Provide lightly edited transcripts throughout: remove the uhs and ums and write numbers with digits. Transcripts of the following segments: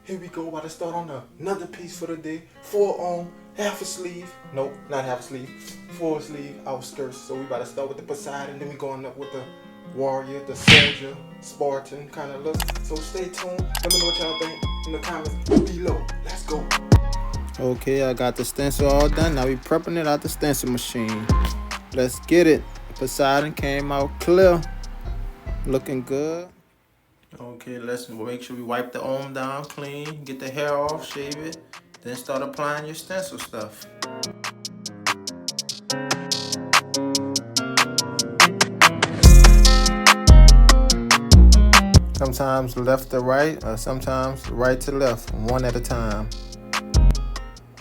Here we go, about to start on another piece for the day. 4 half a sleeve. Nope, not half a sleeve. 4 sleeve outskirts. So we about to start with the Poseidon, then we going up with the warrior, the soldier, Spartan kind of look. So stay tuned. Let me know what y'all think in the comments below. Let's go. Okay, I got the stencil all done. Now we prepping it out the stencil machine. Let's get it. Poseidon came out clear. Looking good. Okay, let's make sure we wipe the arm down clean, get the hair off, shave it, then start applying your stencil stuff. Sometimes left to right, or sometimes right to left, one at a time.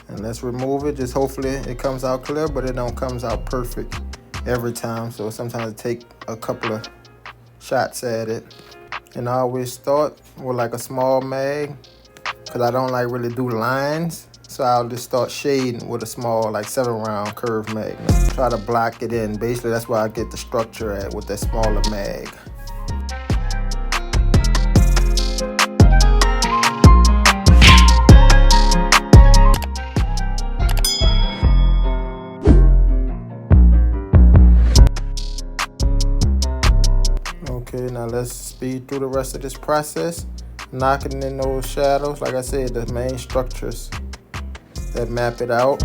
And let's remove it, just hopefully it comes out clear, but it don't comes out perfect every time. So sometimes it take a couple of shots at it. And I always start with like a small mag, because I don't like really do lines. So I'll just start shading with a small, like 7-round curved mag. Try to block it in. Basically, that's where I get the structure at, with that smaller mag. Okay, now let's speed through the rest of this process, knocking in those shadows, like I said, the main structures that map it out.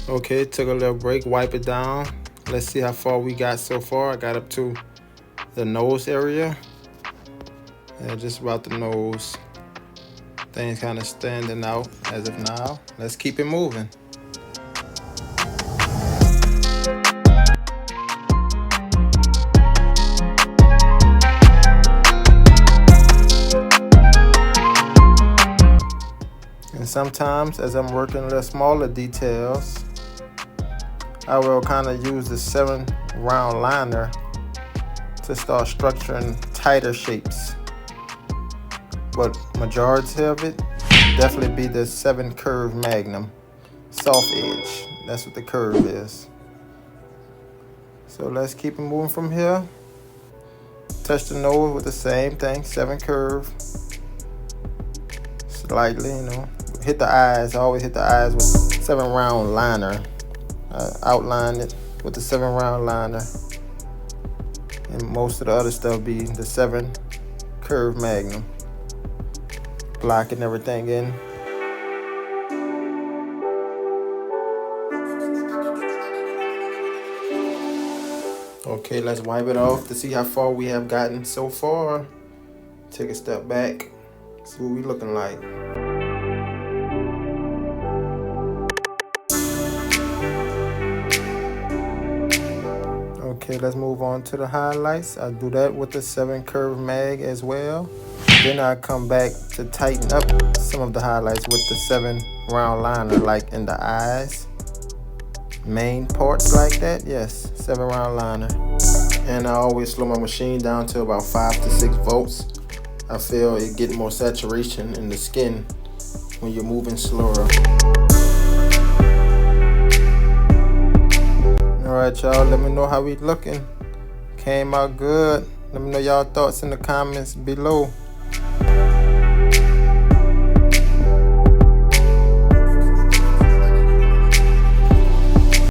Okay, took a little break, wipe it down. Let's see how far we got so far. I got up to the nose area. Yeah, just about the nose. Things kind of standing out as of now. Let's keep it moving. And sometimes, as I'm working the smaller details, I will kind of use the 7-round liner to start structuring tighter shapes. But majority of it definitely be the 7 curve magnum, soft edge. That's what the curve is. So let's keep it moving from here. Touch the nose with the same thing, 7 curve. Slightly, you know. Hit the eyes. I always hit the eyes with 7-round liner. Outline it with the 7-round liner. And most of the other stuff be the 7 curve magnum. Blocking everything in. Okay, let's wipe it off to see how far we have gotten so far. Take a step back, see what we looking like. Okay, let's move on to the highlights. I do that with the 7 curve mag as well. Then I come back to tighten up some of the highlights with the 7-round liner, like in the eyes. Main parts like that, yes, 7-round liner. And I always slow my machine down to about 5 to 6 volts. I feel it get more saturation in the skin when you're moving slower. Alright, y'all, let me know how we looking. Came out good. Let me know y'all thoughts in the comments below.